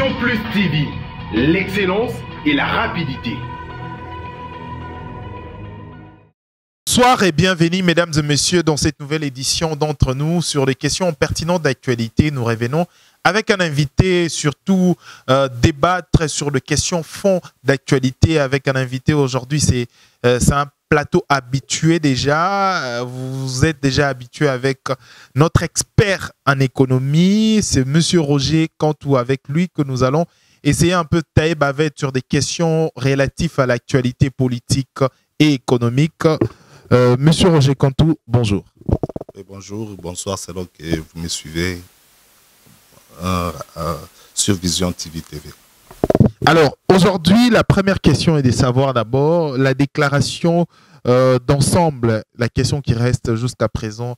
Vision Plus TV, l'excellence et la rapidité. Bonsoir et bienvenue mesdames et messieurs dans cette nouvelle édition d'Entre nous sur les questions pertinentes d'actualité. Nous revenons avec un invité, surtout débattre sur les questions fond d'actualité avec un invité aujourd'hui. C'est un plateau habitué déjà. Vous êtes déjà habitué avec notre expert en économie. C'est monsieur Roger Cantou. Avec lui que nous allons essayer un peu de tailler bavette sur des questions relatives à l'actualité politique et économique. Monsieur Roger Cantou, bonjour. Et bonjour, bonsoir, c'est donc que vous me suivez sur Vision TV. Alors, aujourd'hui, la première question est de savoir d'abord la déclaration d'ensemble, la question qui reste jusqu'à présent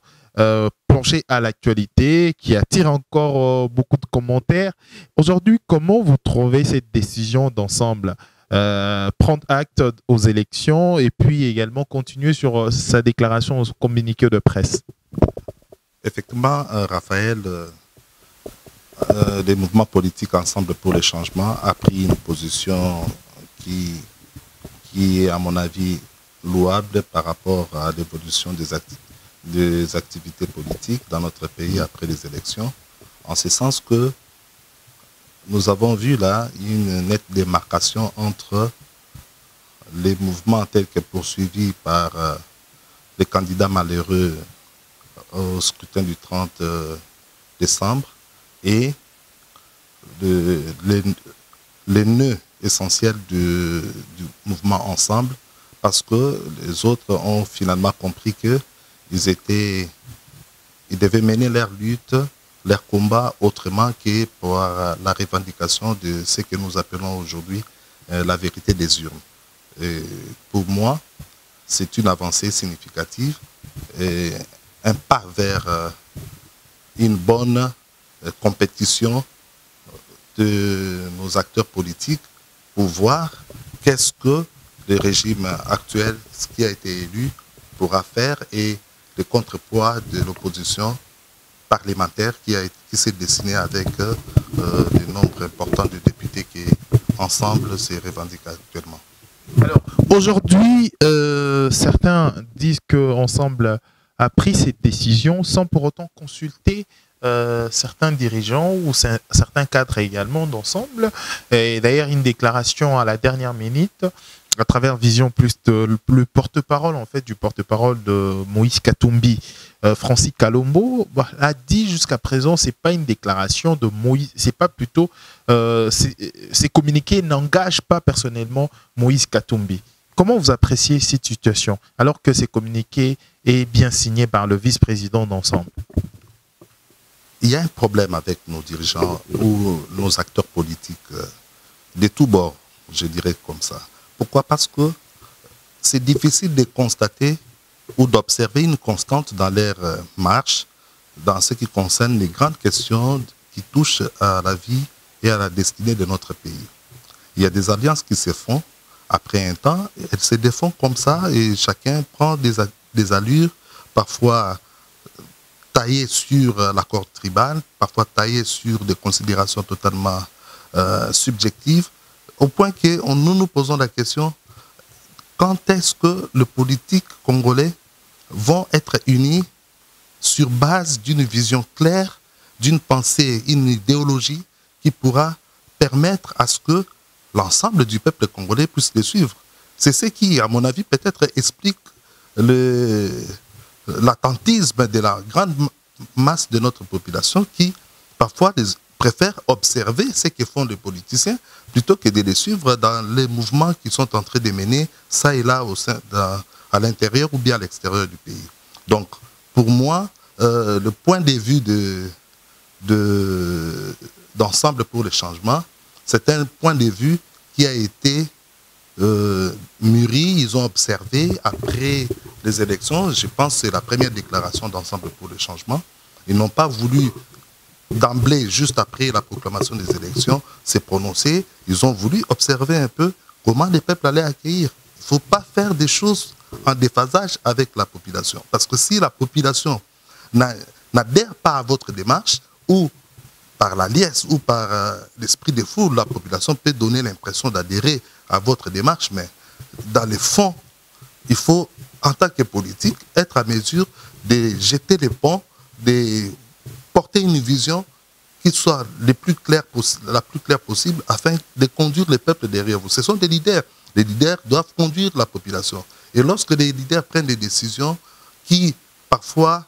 penchée à l'actualité, qui attire encore beaucoup de commentaires. Aujourd'hui, comment vous trouvez cette décision d'ensemble prendre acte aux élections et puis également continuer sur sa déclaration au communiqué de presse? Effectivement, Raphaël, des mouvements politiques Ensemble pour le changement a pris une position qui est, à mon avis, louable par rapport à l'évolution des activités politiques dans notre pays après les élections, en ce sens que nous avons vu là une nette démarcation entre les mouvements tels que poursuivis par les candidats malheureux au scrutin du 30 décembre et les nœuds essentiels du mouvement Ensemble, parce que les autres ont finalement compris qu'ils devaient mener leur lutte, leur combat autrement que pour la revendication de ce que nous appelons aujourd'hui la vérité des urnes. Et pour moi, c'est une avancée significative et un pas vers une bonne compétition de nos acteurs politiques pour voir qu'est-ce que le régime actuel, ce qui a été élu, pourra faire et le contrepoids de l'opposition parlementaire qui s'est dessiné avec le nombre important de députés qui, ensemble, se revendiquent actuellement. Alors, aujourd'hui, certains disent qu'Ensemble a pris cette décision sans pour autant consulter certains dirigeants ou certains cadres également d'Ensemble. Et d'ailleurs, une déclaration à la dernière minute à travers Vision Plus, le porte-parole en fait du porte-parole de Moïse Katumbi, Francis Kalombo, a dit jusqu'à présent c'est pas une déclaration de Moïse, c'est pas plutôt ces communiqués n'engagent pas personnellement Moïse Katumbi. Comment vous appréciez cette situation alors que ces communiqués est bien signé par le vice-président d'Ensemble? Il y a un problème avec nos dirigeants ou nos acteurs politiques de tous bords, je dirais comme ça. Pourquoi? Parce que c'est difficile de constater ou d'observer une constante dans leur marche dans ce qui concerne les grandes questions qui touchent à la vie et à la destinée de notre pays. Il y a des alliances qui se font après un temps, elles se défont comme ça et chacun prend des allures, parfois taillées sur l'accord tribal, parfois taillées sur des considérations totalement subjectives, au point que nous nous posons la question, quand est-ce que les politiques congolais vont être unis sur base d'une vision claire, d'une pensée, une idéologie qui pourra permettre à ce que l'ensemble du peuple congolais puisse les suivre. C'est ce qui, à mon avis, peut-être explique l'attentisme de la grande masse de notre population qui, parfois, préfèrent observer ce que font les politiciens plutôt que de les suivre dans les mouvements qu'ils sont en train de mener, ça et là, à l'intérieur ou bien à l'extérieur du pays. Donc, pour moi, le point de vue d'Ensemble pour le changement, c'est un point de vue qui a été mûri, ils ont observé après les élections, je pense que c'est la première déclaration d'Ensemble pour le changement. Ils n'ont pas voulu d'emblée, juste après la proclamation des élections, se prononcer. Ils ont voulu observer un peu comment les peuples allaient accueillir. Il ne faut pas faire des choses en déphasage avec la population. Parce que si la population n'adhère pas à votre démarche ou par la liesse ou par l'esprit des foules, la population peut donner l'impression d'adhérer à votre démarche, mais dans les fonds, il faut, en tant que politique, être à mesure de jeter les ponts, de porter une vision qui soit la plus claire possible afin de conduire le peuple derrière vous. Ce sont des leaders. Les leaders doivent conduire la population. Et lorsque les leaders prennent des décisions qui, parfois,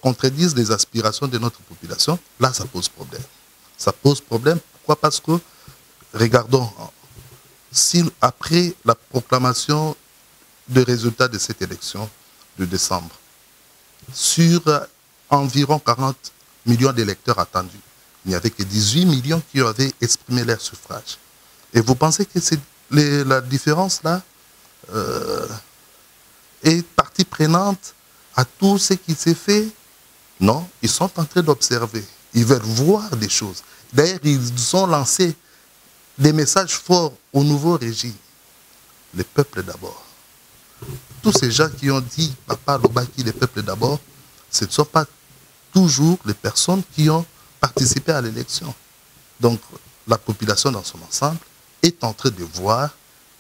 contredisent les aspirations de notre population, là, ça pose problème. Ça pose problème. Pourquoi? Parce que, regardons, si après la proclamation des résultats de cette élection de décembre, sur environ 40 millions d'électeurs attendus, il n'y avait que 18 millions qui avaient exprimé leur suffrage. Et vous pensez que la différence là est partie prenante à tout ce qui s'est fait? Non, ils sont en train d'observer. Ils veulent voir des choses. D'ailleurs, ils ont lancé des messages forts au nouveau régime. Le peuple d'abord. Tous ces gens qui ont dit « Papa Lobaki, le peuple d'abord », ce ne sont pas toujours les personnes qui ont participé à l'élection. Donc, la population dans son ensemble est en train de voir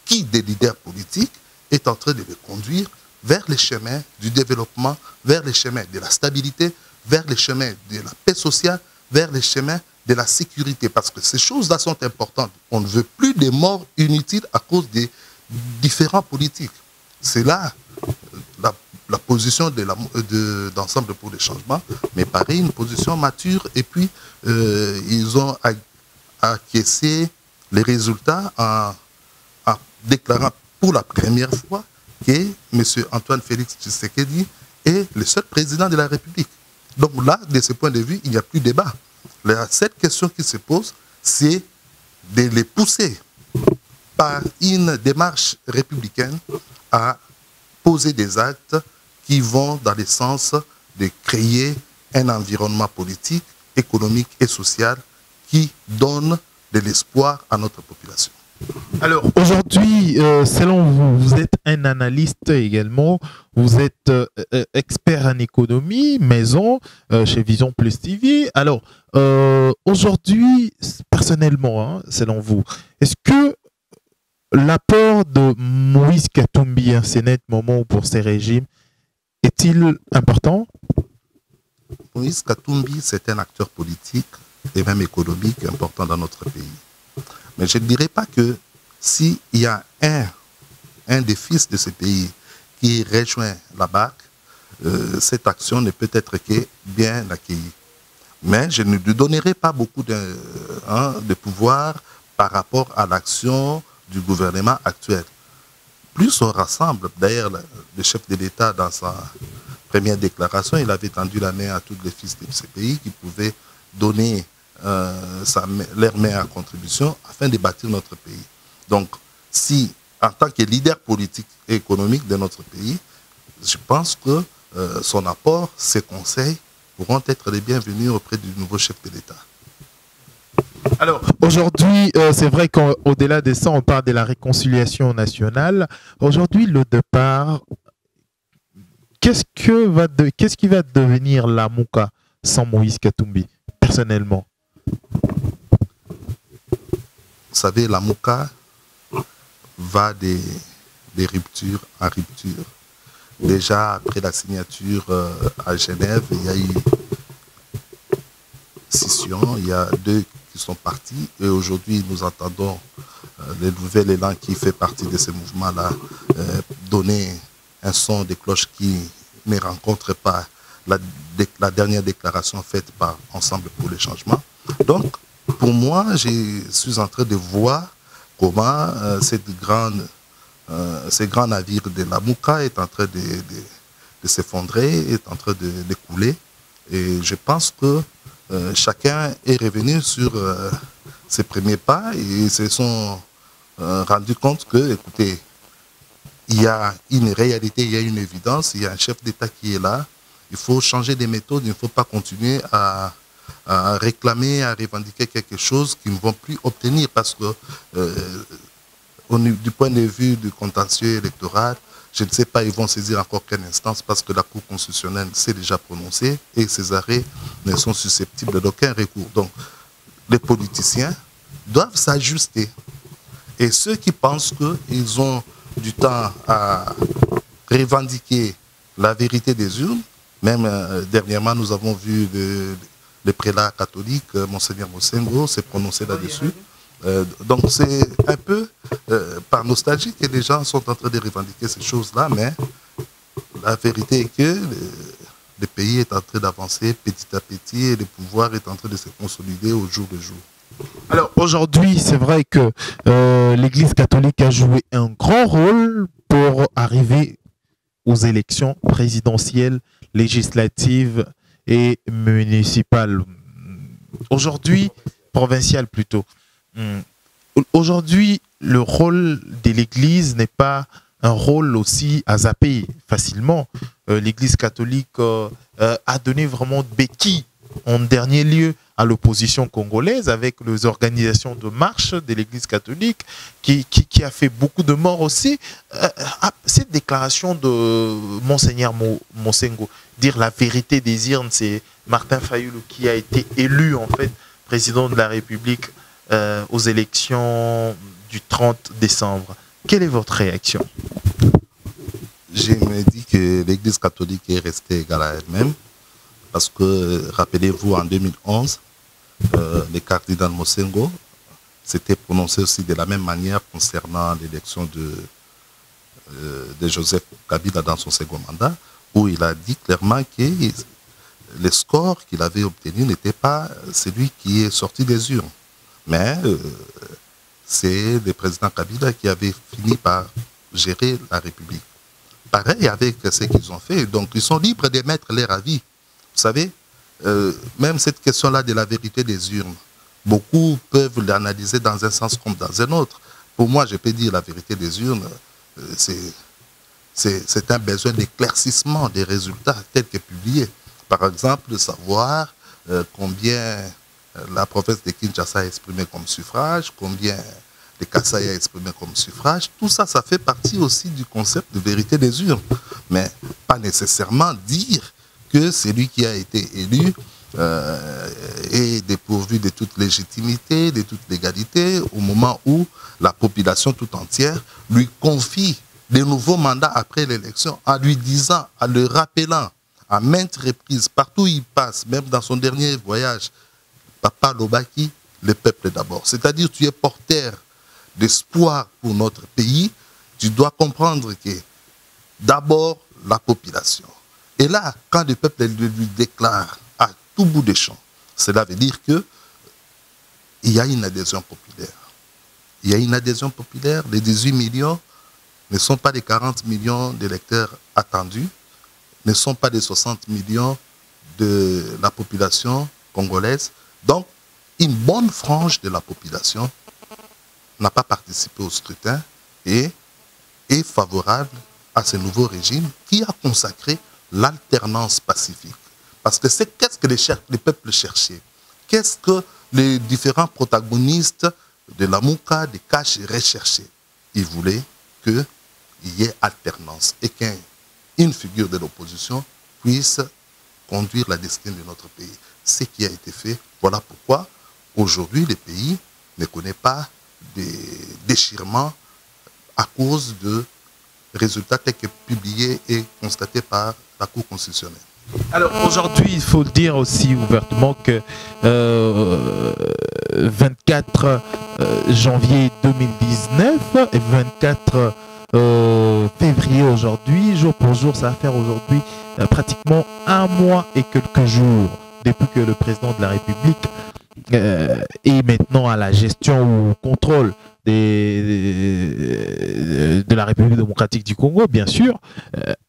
qui des leaders politiques est en train de les conduire vers les chemins du développement, vers les chemins de la stabilité, vers les chemins de la paix sociale, vers les chemins de la sécurité. Parce que ces choses-là sont importantes. On ne veut plus de morts inutiles à cause des différents politiques. C'est là la position d'Ensemble pour le changement, mais pareil, une position mature. Et puis, ils ont acquiescé les résultats en déclarant pour la première fois que M. Antoine Félix Tshisekedi est le seul président de la République. Donc là, de ce point de vue, il n'y a plus de débat. Cette question qui se pose, c'est de les pousser par une démarche républicaine à poser des actes qui vont dans le sens de créer un environnement politique, économique et social qui donne de l'espoir à notre population. Alors, aujourd'hui, selon vous, vous êtes un analyste également, vous êtes expert en économie, maison, chez Vision Plus TV. Alors, aujourd'hui, personnellement, hein, selon vous, est-ce que l'apport de Moïse Katumbi, un sénat moment pour ces régimes, est-il important? Moïse Katumbi, c'est un acteur politique et même économique important dans notre pays. Mais je ne dirais pas que s'il y a un des fils de ce pays qui rejoint la BAC, cette action ne peut être que bien accueillie. Mais je ne lui donnerai pas beaucoup de pouvoir par rapport à l'action du gouvernement actuel. Plus on rassemble, d'ailleurs, le chef de l'État, dans sa première déclaration, il avait tendu la main à tous les fils de ce pays qui pouvaient donner leur main à contribution afin de bâtir notre pays. Donc, si, en tant que leader politique et économique de notre pays, je pense que son apport, ses conseils pourront être les bienvenus auprès du nouveau chef de l'État. Alors, aujourd'hui, c'est vrai qu'au-delà de ça, on parle de la réconciliation nationale. Aujourd'hui, le départ, qu'est-ce qui va devenir la Mouka sans Moïse Katumbi, personnellement? Vous savez, la Mouka va des ruptures en rupture. Déjà, après la signature à Genève, il y a eu scission, il y a deux qui sont partis. Et aujourd'hui, nous entendons le nouvel élan qui fait partie de ce mouvement-là donner un son de cloche qui ne rencontre pas la dernière déclaration faite par Ensemble pour le changement. Donc, pour moi, je suis en train de voir comment ce grand navire de la Mouka est en train de s'effondrer, est en train de couler. Et je pense que chacun est revenu sur ses premiers pas et ils se sont rendus compte que, écoutez, il y a une réalité, il y a une évidence, il y a un chef d'État qui est là. Il faut changer des méthodes, il ne faut pas continuer à réclamer, à revendiquer quelque chose qu'ils ne vont plus obtenir parce que du point de vue du contentieux électoral, je ne sais pas, ils vont saisir encore quelle instance parce que la Cour constitutionnelle s'est déjà prononcée et ces arrêts ne sont susceptibles d'aucun recours. Donc, les politiciens doivent s'ajuster. Et ceux qui pensent qu'ils ont du temps à revendiquer la vérité des urnes, même dernièrement nous avons vu le prélat catholique, Monseigneur Mosengo, s'est prononcé là-dessus. Donc c'est un peu par nostalgie que les gens sont en train de revendiquer ces choses-là, mais la vérité est que le pays est en train d'avancer petit à petit et le pouvoir est en train de se consolider au jour le jour. Alors aujourd'hui, c'est vrai que l'Église catholique a joué un grand rôle pour arriver aux élections présidentielles, législatives et municipales. Aujourd'hui, provinciales plutôt. Aujourd'hui, le rôle de l'Église n'est pas un rôle aussi à zapper facilement. L'Église catholique a donné vraiment de béquilles en dernier lieu à l'opposition congolaise avec les organisations de marche de l'Église catholique qui a fait beaucoup de morts aussi. Cette déclaration de Monseigneur Mosengo, dire la vérité des urnes, c'est Martin Fayulu qui a été élu en fait président de la République aux élections du 30 décembre. Quelle est votre réaction? Je me dis que l'Église catholique est restée égale à elle-même. Parce que, rappelez-vous, en 2011, le cardinal Mosengo s'était prononcé aussi de la même manière concernant l'élection de Joseph Kabila dans son second mandat, où il a dit clairement que le score qu'il avait obtenu n'était pas celui qui est sorti des urnes. Mais c'est le président Kabila qui avait fini par gérer la République. Pareil avec ce qu'ils ont fait. Donc, ils sont libres d'émettre leur avis. Vous savez, même cette question-là de la vérité des urnes, beaucoup peuvent l'analyser dans un sens comme dans un autre. Pour moi, je peux dire la vérité des urnes, c'est un besoin d'éclaircissement des résultats tels que publiés. Par exemple, savoir combien la province de Kinshasa a exprimé comme suffrage, combien le Kasaï a exprimé comme suffrage. Tout ça, ça fait partie aussi du concept de vérité des urnes. Mais pas nécessairement dire que celui qui a été élu est dépourvu de toute légitimité, de toute légalité, au moment où la population tout entière lui confie de nouveaux mandats après l'élection, en lui disant, en le rappelant à maintes reprises, partout où il passe, même dans son dernier voyage, Papa Lobaki, le peuple d'abord. C'est-à-dire, tu es porteur d'espoir pour notre pays, tu dois comprendre que d'abord la population. Et là, quand le peuple lui déclare à tout bout des champs, cela veut dire qu'il y a une adhésion populaire. Il y a une adhésion populaire. Les 18 millions ne sont pas les 40 millions d'électeurs attendus, ne sont pas les 60 millions de la population congolaise. Donc, une bonne frange de la population n'a pas participé au scrutin et est favorable à ce nouveau régime qui a consacré l'alternance pacifique. Parce que c'est qu'est-ce que les peuples cherchaient? Qu'est-ce que les différents protagonistes de la Mouka, de Cash recherchaient? Ils voulaient qu'il y ait alternance et qu'une figure de l'opposition puisse conduire la destinée de notre pays. Ce qui a été fait. Voilà pourquoi aujourd'hui le pays ne connaît pas des déchirements à cause de résultats tels que publiés et constatés par la Cour constitutionnelle. Alors aujourd'hui, il faut dire aussi ouvertement que 24 janvier 2019 et 24 février aujourd'hui, jour pour jour, ça va faire aujourd'hui pratiquement un mois et quelques jours depuis que le président de la République est maintenant à la gestion ou au contrôle de la République démocratique du Congo, bien sûr.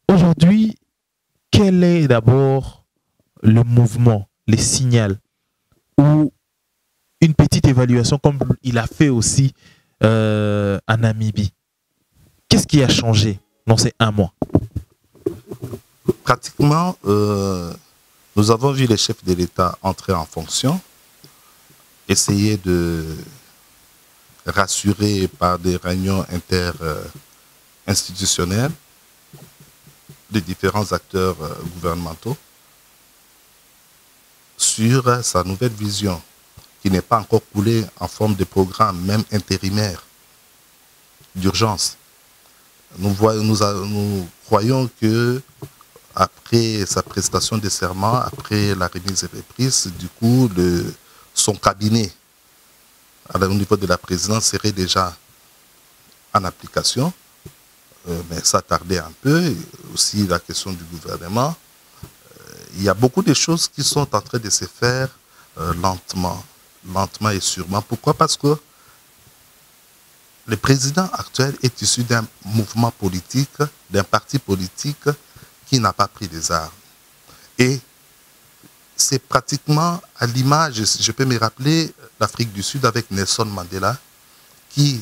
Aujourd'hui, quel est d'abord le mouvement, les signaux ou une petite évaluation comme il a fait aussi en Namibie? Qu'est-ce qui a changé dans ces un mois? Pratiquement, nous avons vu les chefs de l'État entrer en fonction, essayer de rassurer par des réunions interinstitutionnelles les différents acteurs gouvernementaux sur sa nouvelle vision, qui n'est pas encore coulé en forme de programme, même intérimaire, d'urgence. Nous croyons que après sa prestation de serment, après la remise et reprise, du coup, son cabinet au niveau de la présidence serait déjà en application. Mais ça tardait un peu. Et aussi la question du gouvernement. Il y a beaucoup de choses qui sont en train de se faire lentement et sûrement. Pourquoi? Parce que le président actuel est issu d'un mouvement politique, d'un parti politique qui n'a pas pris les armes. Et c'est pratiquement à l'image, je peux me rappeler l'Afrique du Sud avec Nelson Mandela, qui,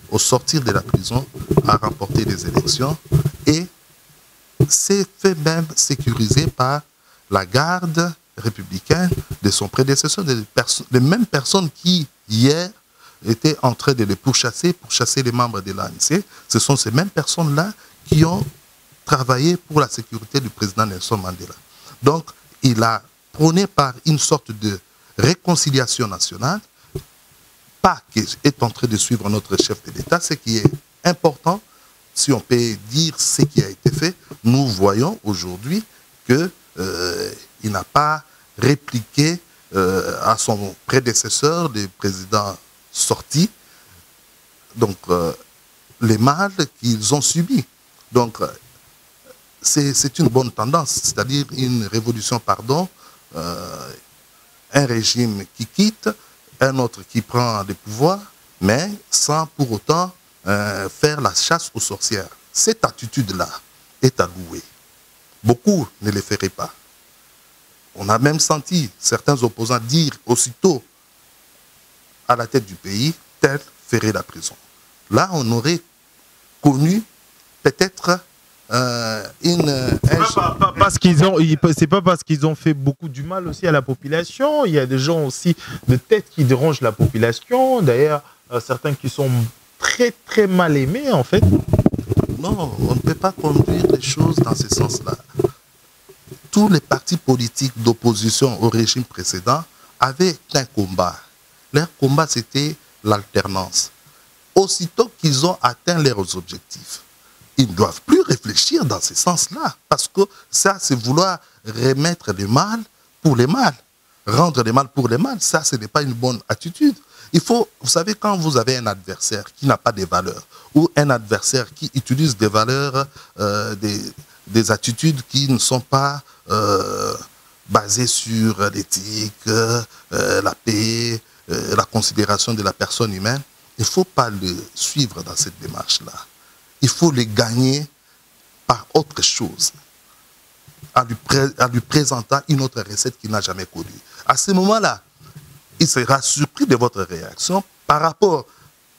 au sortir de la prison, a remporté les élections et s'est fait même sécuriser par la garde républicaine de son prédécesseur, les mêmes personnes qui, hier, étaient en train de les pour chasser les membres de l'ANC. Ce sont ces mêmes personnes-là qui ont travaillé pour la sécurité du président Nelson Mandela. Donc, il a prôné par une sorte de réconciliation nationale, pas qui est en train de suivre notre chef de l'État, ce qui est important, si on peut dire ce qui a été fait. Nous voyons aujourd'hui qu'il n'a pas répliqué à son prédécesseur, le président sorti, donc les mal qu'ils ont subis. Donc, c'est une bonne tendance, c'est-à-dire une révolution, un régime qui quitte, un autre qui prend le pouvoir, mais sans pour autant faire la chasse aux sorcières. Cette attitude-là est à louer. Beaucoup ne le feraient pas. On a même senti certains opposants dire aussitôt à la tête du pays, tel ferait la prison. Là, on aurait connu peut-être c'est pas parce qu'ils ont fait beaucoup du mal aussi à la population. Il y a des gens aussi de tête qui dérangent la population. D'ailleurs, certains qui sont très très mal aimés en fait. Non, on ne peut pas conduire les choses dans ce sens-là. Tous les partis politiques d'opposition au régime précédent avaient un combat. Leur combat, c'était l'alternance. Aussitôt qu'ils ont atteint leurs objectifs, ils ne doivent plus réfléchir dans ce sens-là. Parce que ça, c'est vouloir remettre le mal pour le mal. Rendre le mal pour le mal, ça, ce n'est pas une bonne attitude. Il faut, vous savez, quand vous avez un adversaire qui n'a pas de valeurs, ou un adversaire qui utilise des valeurs, des attitudes qui ne sont pas basées sur l'éthique, la paix, la considération de la personne humaine, il ne faut pas le suivre dans cette démarche-là. Il faut les gagner par autre chose, en lui présentant une autre recette qu'il n'a jamais connue. À ce moment-là, il sera surpris de votre réaction par rapport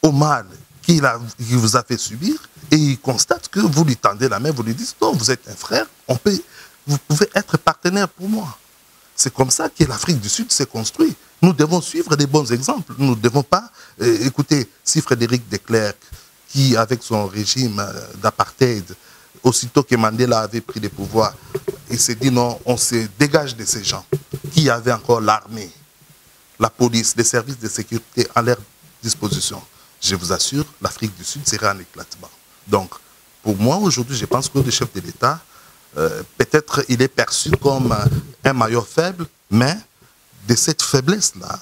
au mal qu'il vous a fait subir et il constate que vous lui tendez la main, vous lui dites « Non, vous êtes un frère, vous pouvez être partenaire pour moi ». C'est comme ça que l'Afrique du Sud s'est construite. Nous devons suivre des bons exemples. Nous ne devons pas écouter si Frédéric de Klerk, qui, avec son régime d'apartheid, aussitôt que Mandela avait pris le pouvoir, il s'est dit non, on se dégage de ces gens qui avaient encore l'armée, la police, les services de sécurité à leur disposition. Je vous assure, l'Afrique du Sud sera un éclatement. Donc, pour moi, aujourd'hui, je pense que le chef de l'État, peut-être il est perçu comme un maillon faible, mais de cette faiblesse-là,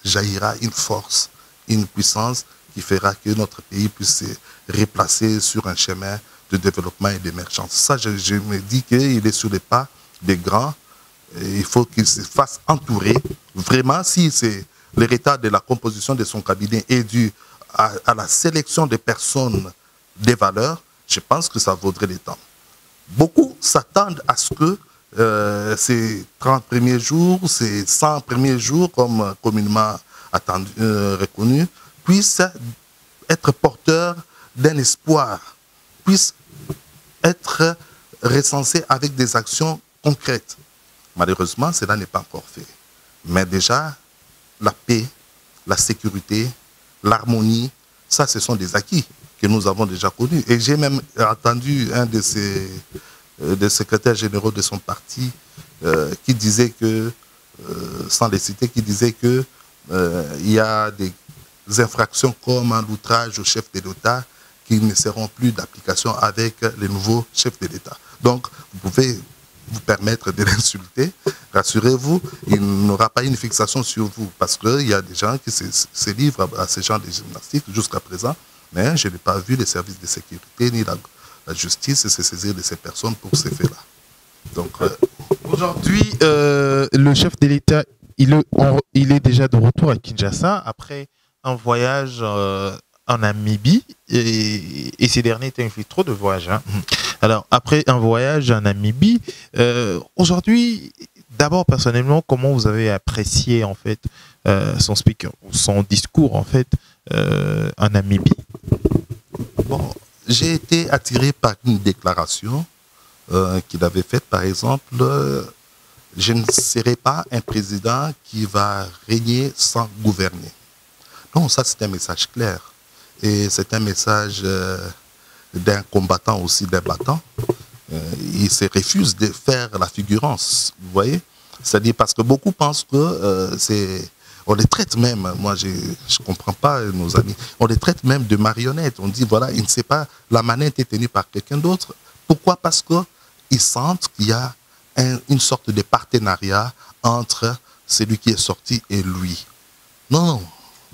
jaillira une force, une puissance qui fera que notre pays puisse se replacer sur un chemin de développement et d'émergence. Ça, je me dis qu'il est sur les pas des grands. Et il faut qu'il se fasse entourer. Vraiment, si c'est l'héritage de la composition de son cabinet est dû à la sélection des personnes des valeurs, je pense que ça vaudrait le temps. Beaucoup s'attendent à ce que ces 30 premiers jours, ces 100 premiers jours, comme communément reconnu, puissent être porteurs d'un espoir, puissent être recensés avec des actions concrètes. Malheureusement, cela n'est pas encore fait. Mais déjà, la paix, la sécurité, l'harmonie, ça, ce sont des acquis que nous avons déjà connus. Et j'ai même entendu un de des secrétaires généraux de son parti qui disait que, sans les citer, qui disait que il y a des infractions comme l'outrage au chef de l'État qui ne seront plus d'application avec les nouveaux chefs de l'État. Donc, vous pouvez vous permettre de l'insulter. Rassurez-vous, il n'aura pas une fixation sur vous parce qu'il y a des gens qui se livrent à ces genres de gymnastique jusqu'à présent, mais je n'ai pas vu les services de sécurité ni la justice se saisir de ces personnes pour ces faits-là. Donc, aujourd'hui, le chef de l'État, il est déjà de retour à Kinshasa après un voyage en Namibie et ces derniers étaient influés trop de voyages. Hein. Alors, après un voyage en Namibie, aujourd'hui, d'abord personnellement, comment vous avez apprécié en fait son speaker, son discours en fait en Namibie? Bon, j'ai été attiré par une déclaration qu'il avait faite, par exemple, je ne serai pas un président qui va régner sans gouverner. Non, ça c'est un message clair. Et c'est un message d'un combattant aussi, d'un battant. Il se refuse de faire la figurance, vous voyez. C'est-à-dire parce que beaucoup pensent que on les traite même, moi je ne comprends pas nos amis, on les traite même de marionnettes. On dit voilà, il ne sait pas, la manette est tenue par quelqu'un d'autre. Pourquoi? Parce qu'ils sentent qu'il y a une sorte de partenariat entre celui qui est sorti et lui. Non, non.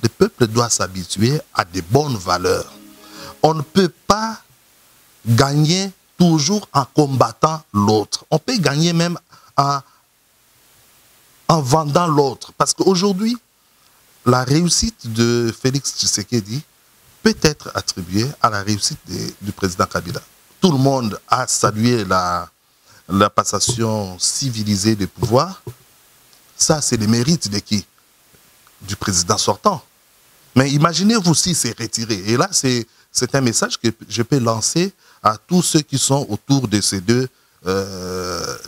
Le peuple doit s'habituer à des bonnes valeurs. On ne peut pas gagner toujours en combattant l'autre. On peut gagner même en vendant l'autre. Parce qu'aujourd'hui, la réussite de Félix Tshisekedi peut être attribuée à la réussite du président Kabila. Tout le monde a salué la passation civilisée des pouvoirs. Ça, c'est le mérite de qui? Du président sortant. Mais imaginez-vous s'il s'est retiré. Et là, c'est un message que je peux lancer à tous ceux qui sont autour de ces deux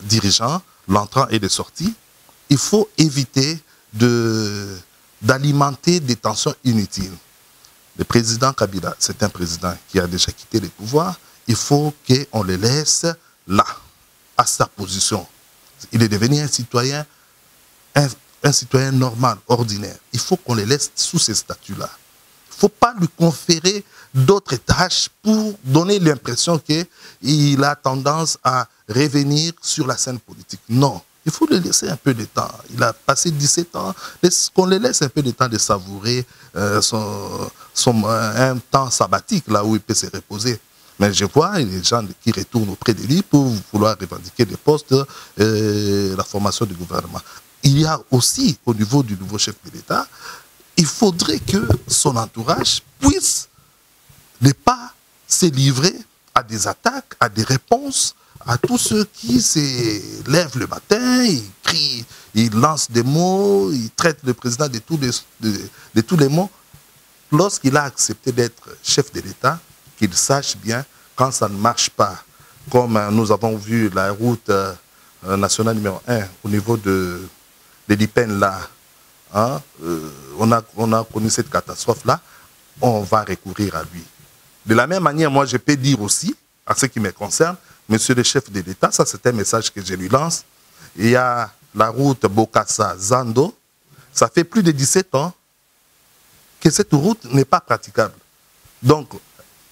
dirigeants, l'entrant et le sorti. Il faut éviter d'alimenter des tensions inutiles. Le président Kabila, c'est un président qui a déjà quitté le pouvoir. Il faut qu'on le laisse là, à sa position. Il est devenu un citoyen normal, ordinaire. Il faut qu'on les laisse sous ces statuts-là. Il ne faut pas lui conférer d'autres tâches pour donner l'impression qu'il a tendance à revenir sur la scène politique. Non, il faut lui laisser un peu de temps. Il a passé 17 ans, qu'on lui laisse un peu de temps de savourer un temps sabbatique, là où il peut se reposer. Mais je vois les gens qui retournent auprès de lui pour vouloir revendiquer des postes, la formation du gouvernement. Il y a aussi, au niveau du nouveau chef de l'État, il faudrait que son entourage puisse ne pas se livrer à des attaques, à des réponses, à tous ceux qui se lèvent le matin, ils crient, ils lancent des mots, ils traitent le président de tous les mots. Lorsqu'il a accepté d'être chef de l'État, qu'il sache bien, quand ça ne marche pas, comme nous avons vu la route nationale numéro 1 au niveau de l'IPEN là, hein, on a connu cette catastrophe-là, on va recourir à lui. De la même manière, moi je peux dire aussi, à ce qui me concerne, monsieur le chef de l'État, ça c'est un message que je lui lance, il y a la route Bokassa-Zando, ça fait plus de 17 ans que cette route n'est pas praticable. Donc,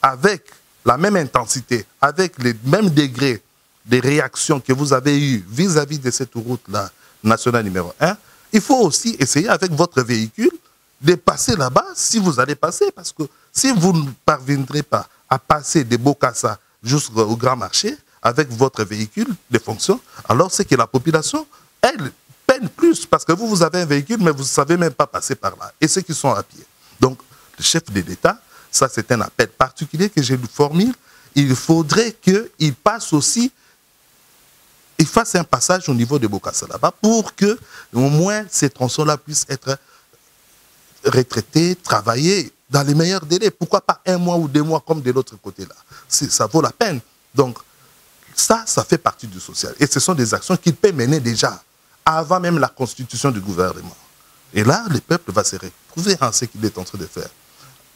avec la même intensité, avec les mêmes degrés de réaction que vous avez eu vis-à-vis de cette route-là, nationale numéro 1, il faut aussi essayer avec votre véhicule de passer là-bas si vous allez passer. Parce que si vous ne parviendrez pas à passer de Bokassa jusqu'au Grand Marché avec votre véhicule de fonction, alors c'est que la population, elle, peine plus. Parce que vous avez un véhicule, mais vous ne savez même pas passer par là. Et ceux qui sont à pied. Donc, le chef de l'État, ça c'est un appel particulier que je lui formule. Il faudrait qu'il passe aussi, il fasse un passage au niveau de Bokassa là-bas pour que au moins ces tronçons-là puissent être retraités, travaillés dans les meilleurs délais. Pourquoi pas 1 mois ou 2 mois comme de l'autre côté-là? Ça vaut la peine. Donc, ça fait partie du social. Et ce sont des actions qu'il peut mener déjà, avant même la constitution du gouvernement. Et là, le peuple va se retrouver en ce qu'il est en train de faire.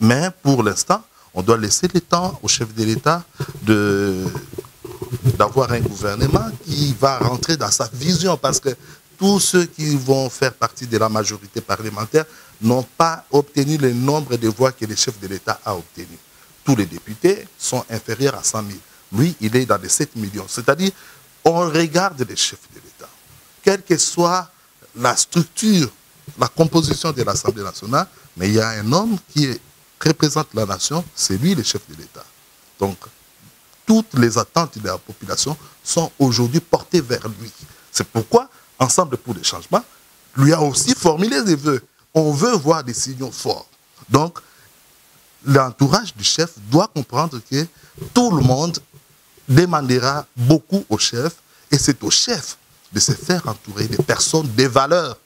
Mais pour l'instant, on doit laisser le temps au chef de l'État d'avoir un gouvernement qui va rentrer dans sa vision, parce que tous ceux qui vont faire partie de la majorité parlementaire n'ont pas obtenu le nombre de voix que le chef de l'État a obtenu. Tous les députés sont inférieurs à 100 000. Lui, il est dans les 7 millions. C'est-à-dire, on regarde les chefs de l'État. Quelle que soit la structure, la composition de l'Assemblée nationale, mais il y a un homme qui représente la nation, c'est lui le chef de l'État. Donc, toutes les attentes de la population sont aujourd'hui portées vers lui. C'est pourquoi, Ensemble pour le changement, lui a aussi formulé des vœux. On veut voir des signaux forts. Donc, l'entourage du chef doit comprendre que tout le monde demandera beaucoup au chef, et c'est au chef de se faire entourer des personnes, des valeurs.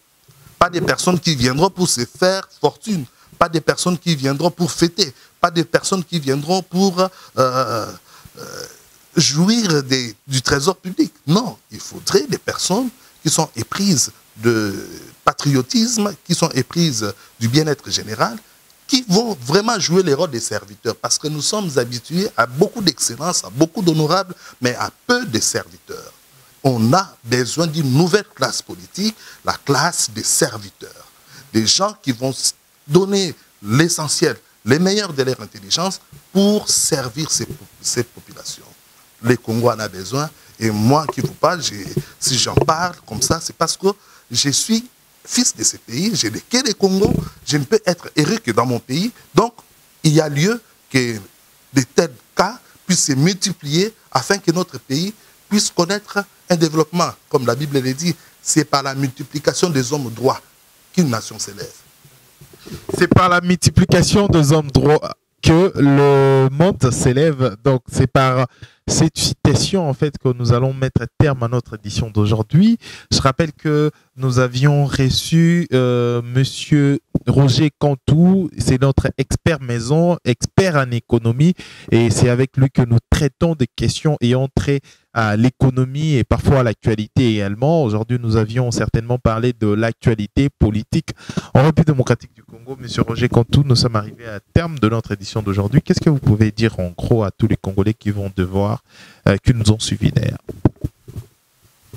Pas des personnes qui viendront pour se faire fortune, pas des personnes qui viendront pour fêter, pas des personnes qui viendront pour jouir du trésor public. Non, il faudrait des personnes qui sont éprises de patriotisme, qui sont éprises du bien-être général, qui vont vraiment jouer le rôle des serviteurs. Parce que nous sommes habitués à beaucoup d'excellence, à beaucoup d'honorables, mais à peu de serviteurs. On a besoin d'une nouvelle classe politique, la classe des serviteurs. Des gens qui vont donner l'essentiel, les meilleurs de leur intelligence pour servir ces populations. Le Congo en a besoin. Et moi qui vous parle, si j'en parle comme ça, c'est parce que je suis fils de ce pays, j'ai le quai du Congo, je ne peux être heureux que dans mon pays. Donc, il y a lieu que de tels cas puissent se multiplier afin que notre pays puisse connaître un développement. Comme la Bible le dit, c'est par la multiplication des hommes droits qu'une nation s'élève. C'est par la multiplication des hommes droits que le monde s'élève. Donc, c'est par cette citation, en fait, que nous allons mettre terme à notre édition d'aujourd'hui. Je rappelle que nous avions reçu Monsieur Roger Cantou, c'est notre expert maison, expert en économie, et c'est avec lui que nous traitons des questions ayant trait à l'économie et parfois à l'actualité également. Aujourd'hui, nous avions certainement parlé de l'actualité politique en République démocratique du Congo. Monsieur Roger Cantou, nous sommes arrivés à terme de notre édition d'aujourd'hui. Qu'est-ce que vous pouvez dire en gros à tous les Congolais qui vont devoir, qui nous ont suivis d'ailleurs?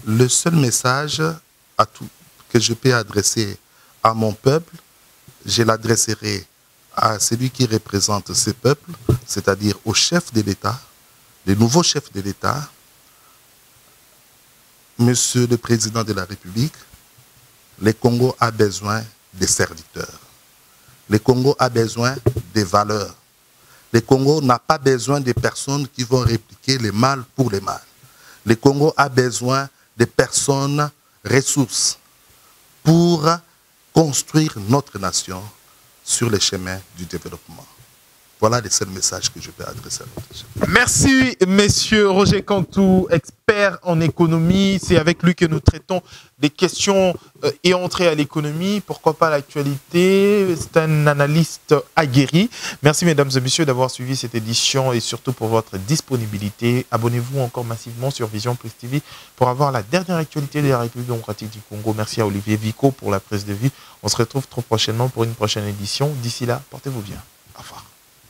Le seul message que je peux adresser à mon peuple, je l'adresserai à celui qui représente ce peuple, c'est-à-dire au chef de l'État, le nouveau chef de l'État, Monsieur le Président de la République. Le Congo a besoin des serviteurs. Le Congo a besoin des valeurs. Le Congo n'a pas besoin de personnes qui vont répliquer le mal pour le mal. Le Congo a besoin de personnes ressources pour construire notre nation sur les chemins du développement. Voilà les seuls messages que je peux adresser à notre chef. Merci, monsieur Roger Cantou, expert en économie. C'est avec lui que nous traitons des questions et entrées à l'économie. Pourquoi pas l'actualité? C'est un analyste aguerri. Merci, mesdames et messieurs, d'avoir suivi cette édition et surtout pour votre disponibilité. Abonnez-vous encore massivement sur Vision Plus TV pour avoir la dernière actualité de la République démocratique du Congo. Merci à Olivier Vico pour la prise de vue. On se retrouve très prochainement pour une prochaine édition. D'ici là, portez-vous bien.